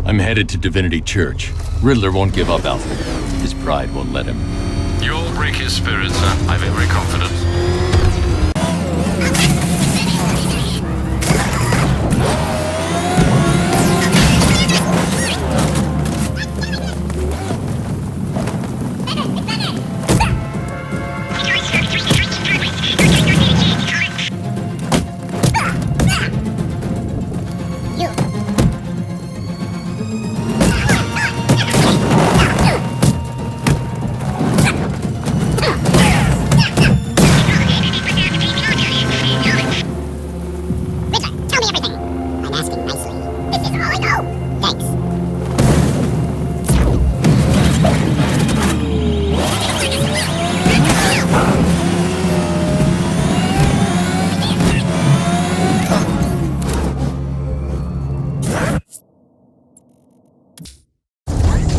I'm headed to Divinity Church. Riddler won't give up, Alfred. His pride won't let him. You'll break his spirit, sir. I've every confidence.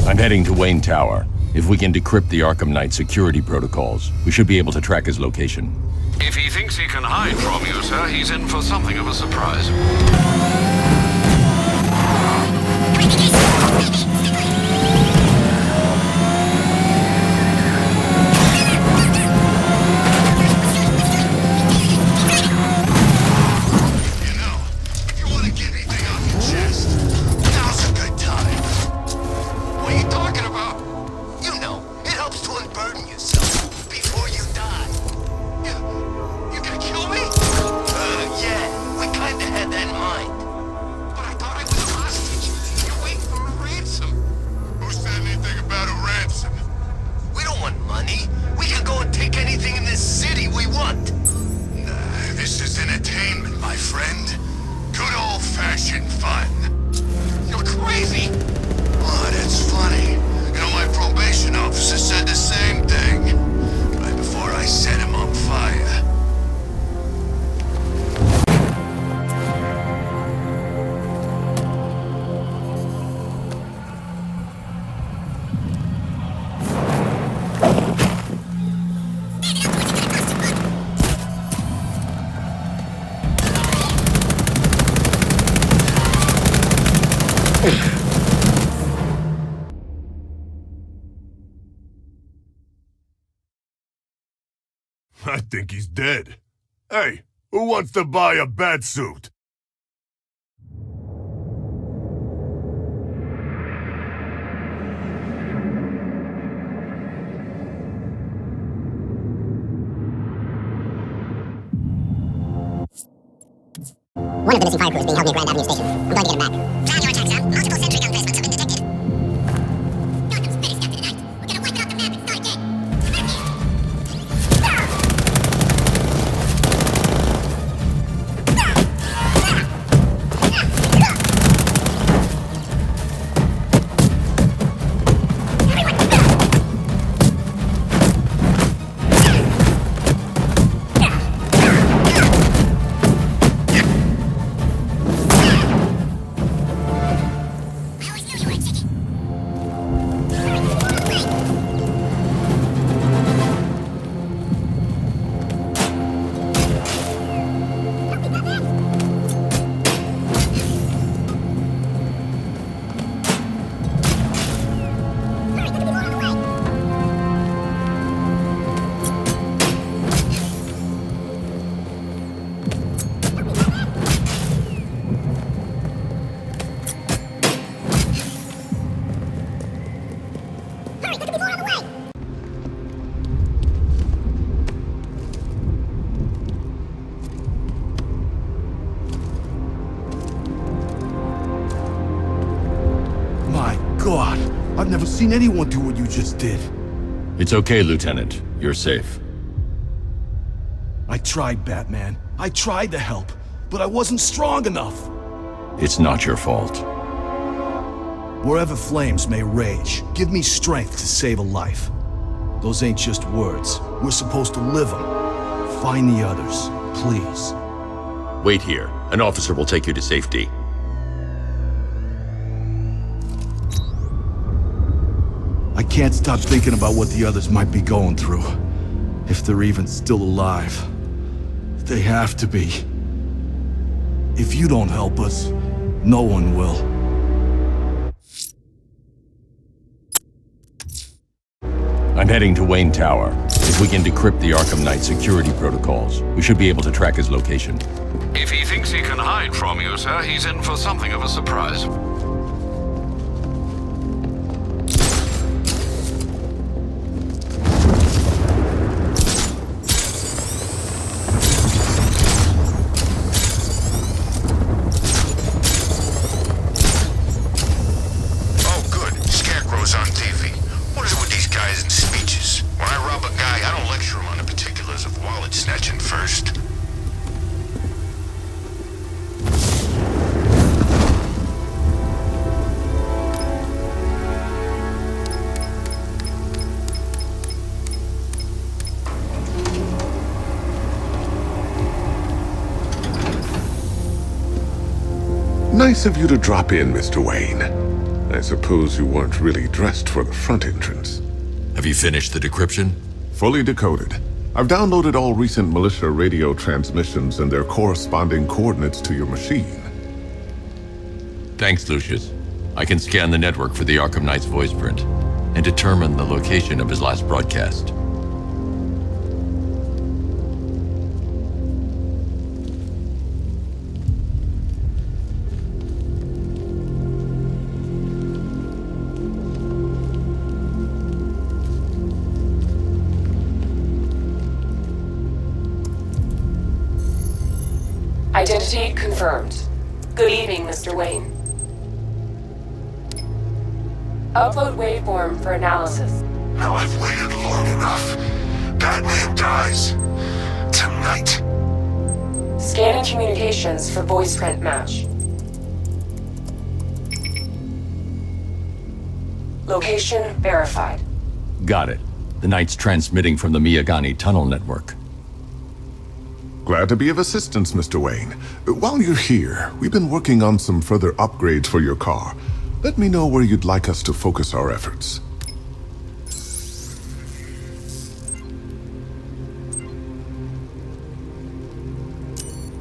I'm heading to Wayne Tower. If we can decrypt the Arkham Knight security protocols, we should be able to track his location. If he thinks he can hide from you, sir, he's in for something of a surprise. I think he's dead. Hey, who wants to buy a bat suit? One of the missing fire crew is being held near Grand Avenue Station. I'm going to get him back. Plan your attacks, Sam. Multiple sentry gun placements have been detected. Gotham's finished after tonight. We're gonna wipe out the map and start again. God, I've never seen anyone do what you just did. It's okay, Lieutenant. You're safe. I tried, Batman. I tried to help, but I wasn't strong enough. It's not your fault. Wherever flames may rage, give me strength to save a life. Those ain't just words. We're supposed to live them. Find the others, please. Wait here. An officer will take you to safety. I can't stop thinking about what the others might be going through. If they're even still alive. They have to be. If you don't help us, no one will. I'm heading to Wayne Tower. If we can decrypt the Arkham Knight security protocols, we should be able to track his location. If he thinks he can hide from you, sir, he's in for something of a surprise. Oh, good. Scarecrow's on TV. What is it with these guys and speeches? When I rob a guy, I don't lecture him on the particulars of wallet snatching first. Nice of you to drop in, Mr. Wayne. I suppose you weren't really dressed for the front entrance. Have you finished the decryption? Fully decoded. I've downloaded all recent militia radio transmissions and their corresponding coordinates to your machine. Thanks, Lucius. I can scan the network for the Arkham Knight's voice print and determine the location of his last broadcast. Identity confirmed. Good evening, Mr. Wayne. Upload waveform for analysis. Now I've waited long enough. Batman dies. Tonight. Scanning communications for voice print match. Location verified. Got it. The Knight's transmitting from the Miyagani tunnel network. Glad to be of assistance, Mr. Wayne. While you're here, we've been working on some further upgrades for your car. Let me know where you'd like us to focus our efforts.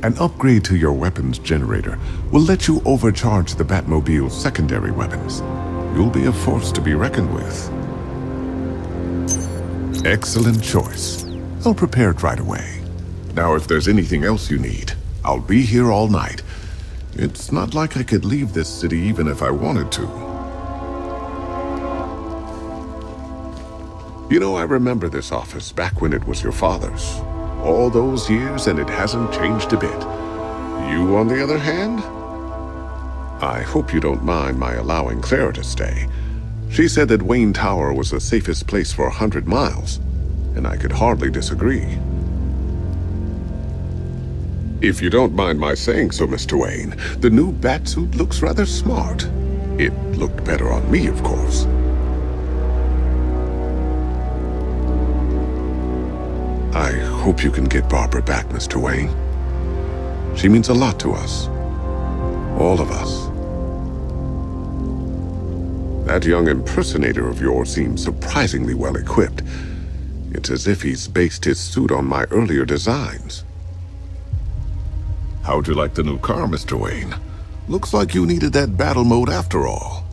An upgrade to your weapons generator will let you overcharge the Batmobile's secondary weapons. You'll be a force to be reckoned with. Excellent choice. I'll prepare it right away. Now, if there's anything else you need, I'll be here all night. It's not like I could leave this city even if I wanted to. You know, I remember this office back when it was your father's. All those years and it hasn't changed a bit. You, on the other hand? I hope you don't mind my allowing Clara to stay. She said that Wayne Tower was the safest place for 100 miles, and I could hardly disagree. If you don't mind my saying so, Mr. Wayne, the new Batsuit looks rather smart. It looked better on me, of course. I hope you can get Barbara back, Mr. Wayne. She means a lot to us. All of us. That young impersonator of yours seems surprisingly well equipped. It's as if he's based his suit on my earlier designs. How'd you like the new car, Mr. Wayne? Looks like you needed that battle mode after all.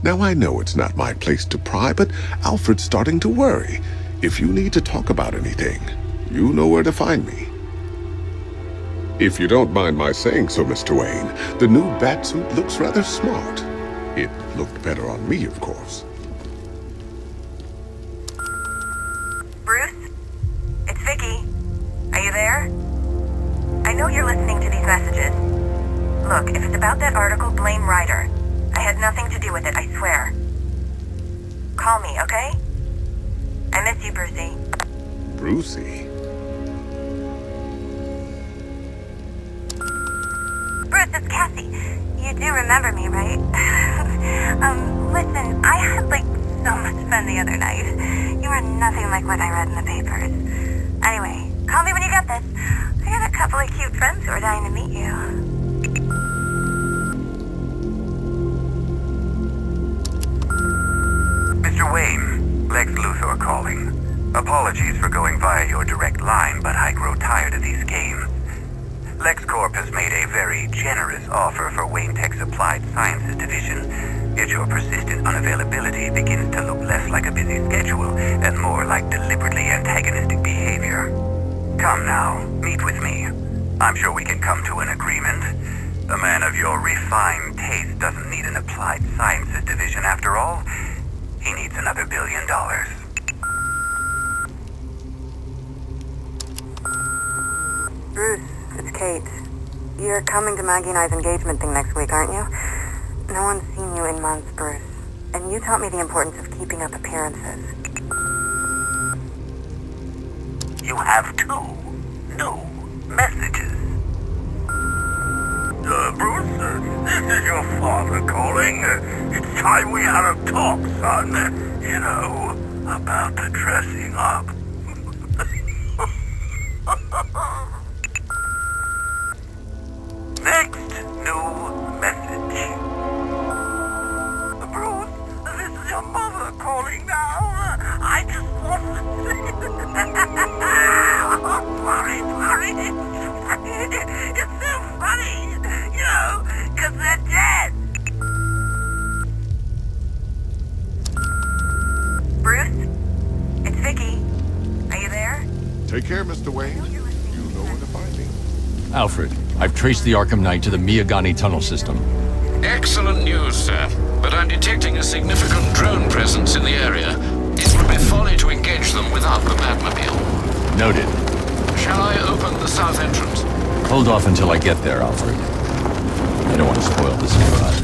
Now I know it's not my place to pry, but Alfred's starting to worry. If you need to talk about anything, you know where to find me. If you don't mind my saying so, Mr. Wayne, the new Batsuit looks rather smart. It looked better on me, of course. Bruce? It's Vicky. Are you there? I know you're listening to these messages. Look, if it's about that article, blame Ryder. I had nothing to do with it, I swear. Call me, okay? I miss you, Brucey. Brucey? Bruce, it's Cassie. You do remember me, right? Listen, I had, so much fun the other night. You were nothing like what I read in the papers. Anyway, call me when you get this. I got a couple of cute friends who are dying to meet you. Mr. Wayne, Lex Luthor calling. Apologies for going via your direct line, but I grow tired of these games. LexCorp has made a very generous offer for Wayne Tech's Applied Sciences Division. Yet your persistent unavailability begins to look less like a busy schedule and more like deliberately antagonistic behavior. Come now, meet with me. I'm sure we can come to an agreement. A man of your refined taste doesn't need an applied sciences division after all. He needs another $1 billion. Bruce, it's Kate. You're coming to Maggie and I's engagement thing next week, aren't you? No one's seen you in months, Bruce. And you taught me the importance of keeping up appearances. You have 2 new messages. Bruce, this is your father calling. It's time we had a talk, son. You know, about the dressing up. Next new message. Bruce, this is your mother calling now. I just want to say... sorry. It's so funny, you know, because they're dead. Bruce? It's Vicky. Are you there? Take care, Mr. Wayne. You know where to find me. Alfred, I've traced the Arkham Knight to the Miyagani tunnel system. Excellent news, sir. But I'm detecting a significant drone presence in the area. It would be folly to engage them without the Batmobile. Noted. Shall I open the south entrance? Hold off until I get there, Alfred. I don't want to spoil the surprise.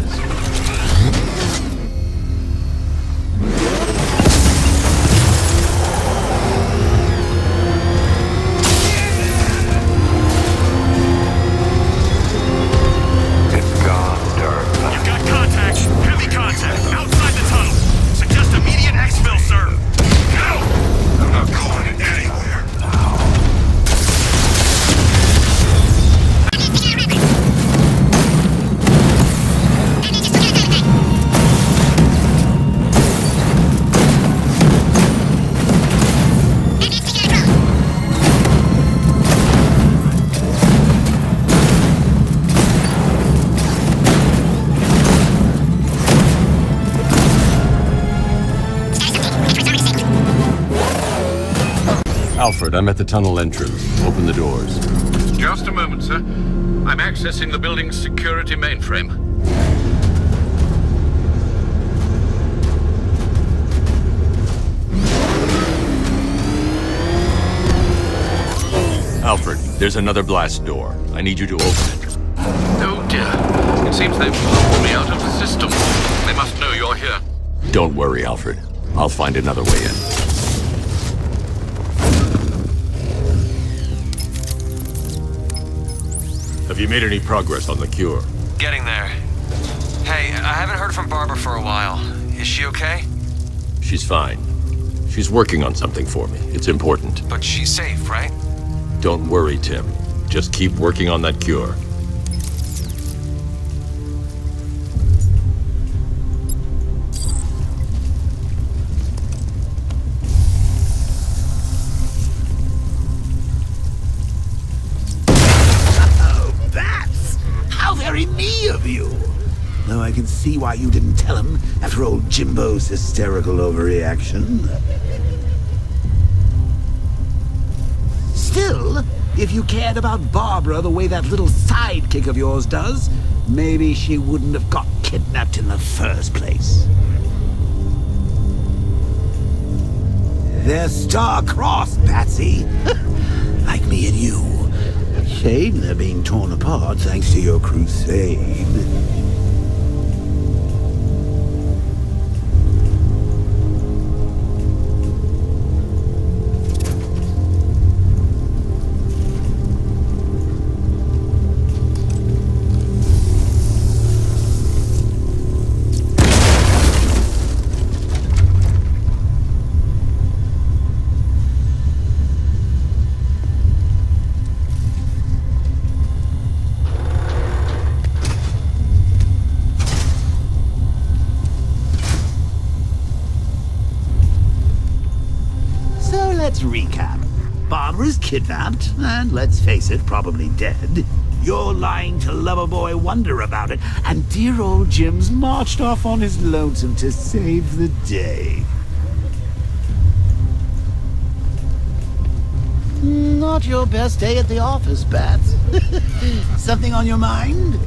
Alfred, I'm at the tunnel entrance. Open the doors. Just a moment, sir. I'm accessing the building's security mainframe. Alfred, there's another blast door. I need you to open it. Oh dear. It seems they've locked me out of the system. They must know you're here. Don't worry, Alfred. I'll find another way in. Have you made any progress on the cure? Getting there. Hey, I haven't heard from Barbara for a while. Is she okay? She's fine. She's working on something for me. It's important. But she's safe, right? Don't worry, Tim. Just keep working on that cure. Me of you. Though I can see why you didn't tell him after old Jimbo's hysterical overreaction. Still, if you cared about Barbara the way that little sidekick of yours does, maybe she wouldn't have got kidnapped in the first place. They're star-crossed, Patsy. Like me and you. Shame they're being torn apart thanks to your crusade. Let's recap. Barbara's kidnapped, and let's face it, probably dead. You're lying to Loverboy Wonder about it, and dear old Jim's marched off on his lonesome to save the day. Not your best day at the office, Bats. Something on your mind?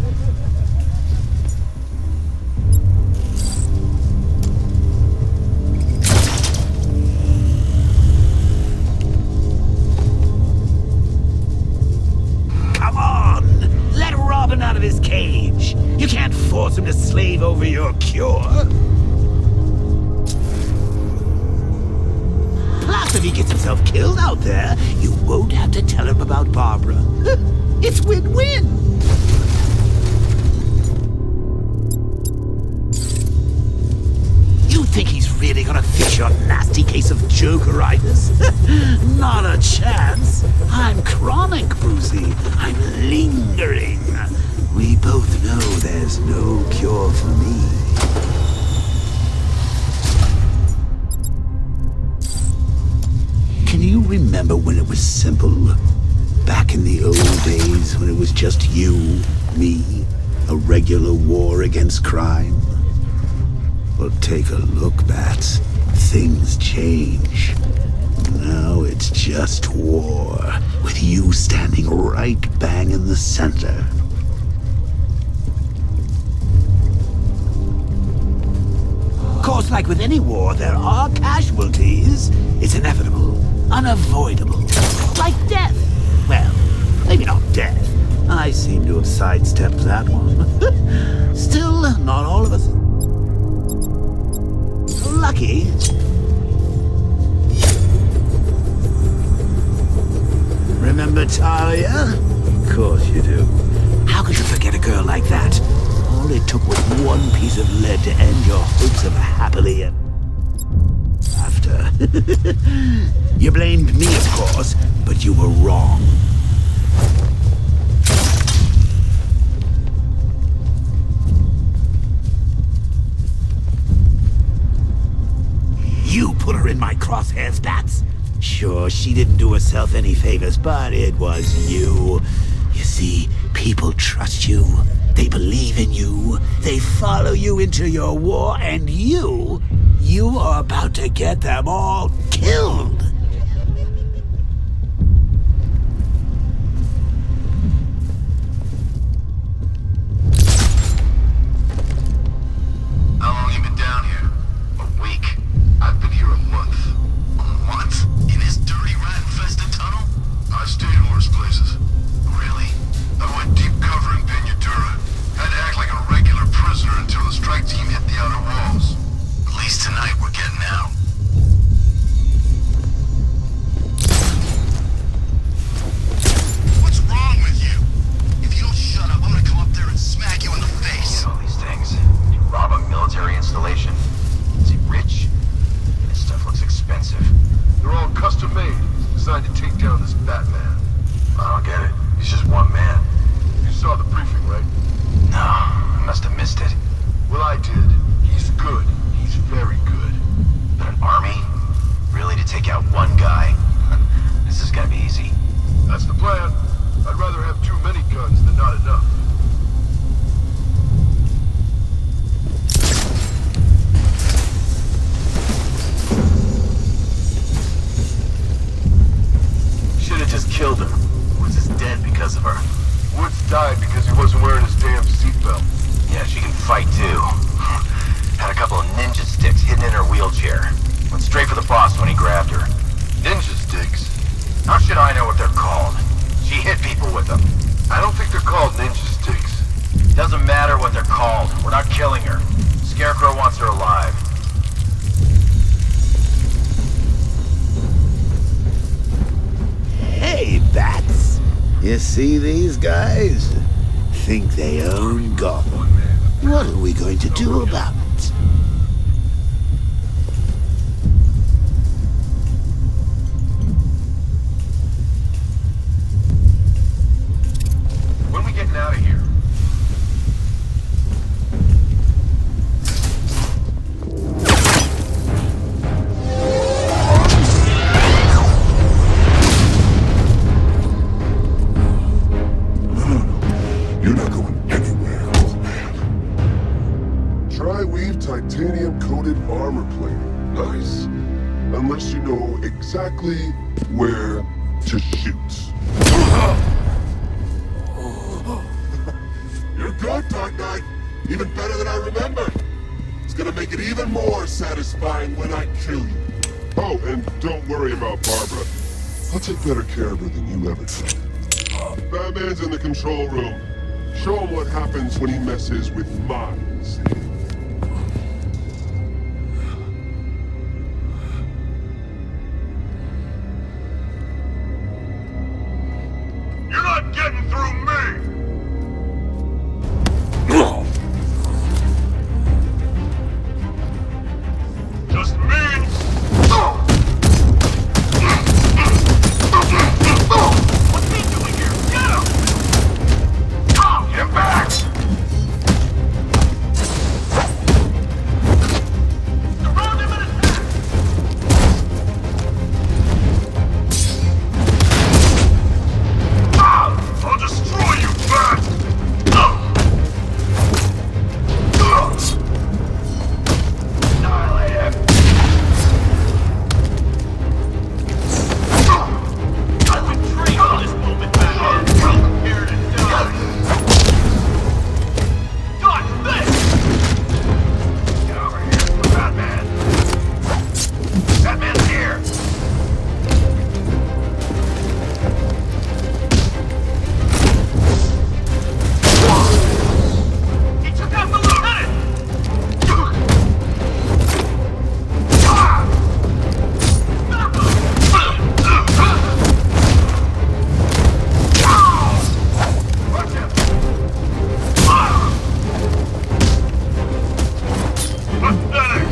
Come on! Let Robin out of his cage. You can't force him to slave over your cure. Plus, if he gets himself killed out there, you won't have to tell him about Barbara. It's win-win! You think he's really gonna fix your nasty case of Jokeritis? Not a chance. I'm chronic, Brucey. I'm lingering. We both know there's no cure for me. Can you remember when it was simple? Back in the old days when it was just you, me, a regular war against crime? Well, take a look, Bats. Things change. Now it's just war, with you standing right bang in the center. Of course, like with any war, there are casualties. It's inevitable. Unavoidable. Like death. Well, maybe not death. I seem to have sidestepped that one. Still, not all of us. Lucky. Remember Talia? Of course you do. How could you forget a girl like that? All it took was one piece of lead to end your hopes of a happily ever after. You blamed me, of course, but you were wrong. You put her in my crosshairs, Bats. Sure, she didn't do herself any favors, but it was you. You see, people trust you. They believe in you. They follow you into your war, and you are about to get them all killed. How long you been down here? A week. I've been here a month. A month? In this dirty, rat-infested tunnel? I've stayed in worse places. Really? I went deep cover in Pinyatura. Had to act like a regular prisoner until the strike team hit the outer walls. At least tonight we're getting out. What's wrong with you? If you don't shut up, I'm gonna come up there and smack you in the face. All these things. You rob a military installation. Is he rich? This stuff looks expensive. They're all custom made, designed to take down this Batman. I don't get it. He's just one man. You saw the briefing, right? No, I must have missed it. Well, I did. He's good. He's very good. But an army? Really, to take out one guy? This is gonna be easy. That's the plan. I'd rather have too many guns than not enough. Should've just killed him. Woods is dead because of her. Woods died because he wasn't wearing his damn seatbelt. Yeah, she can fight too. Had a couple of ninja sticks hidden in her wheelchair. Went straight for the boss when he grabbed her. Ninja sticks? How should I know what they're called? She hit people with them. I don't think they're called ninja sticks. Doesn't matter what they're called. We're not killing her. Scarecrow wants her alive. Hey, Bats. You see these guys? Think they own Gotham. What are we going to do about it? When we getting out of here? unless you know exactly where to shoot. You're good, Dark Knight. Even better than I remembered. It's gonna make it even more satisfying when I kill you. Oh, and don't worry about Barbara. I'll take better care of her than you ever did. Batman's in the control room. Show him what happens when he messes with minds. You're not getting through me! Just me! What's he doing here? Get him! Get back! Surround him and attack! I'll destroy you, Bat! Annihilate him! I've been trained for this moment, Batman. Here to die. Dodge this! Get over here, Batman. Batman's here! He took out the lieutenant! Watch him! Pathetic!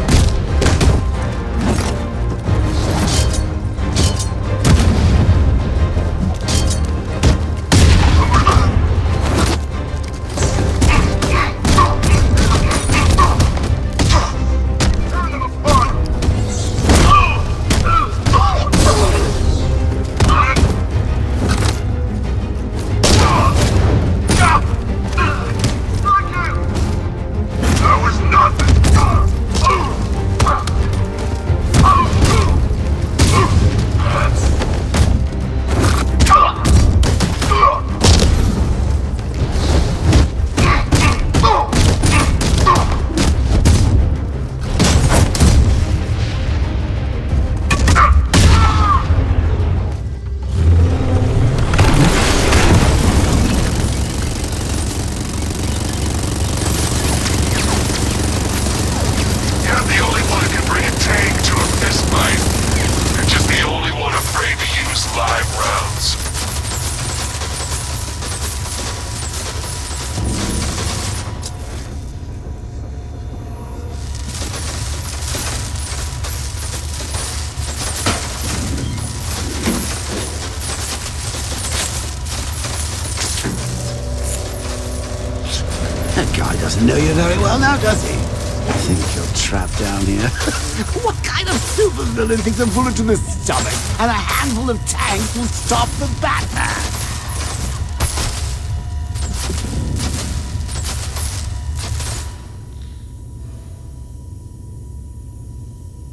Turn them apart! That was nothing! You're the only one who can bring a tank to a fistfight. You're just the only one afraid to use live rounds. That guy doesn't know you very well now, does he? I think you're trapped down here. What kind of supervillain thinks a bullet to the stomach and a handful of tanks will stop the Batman?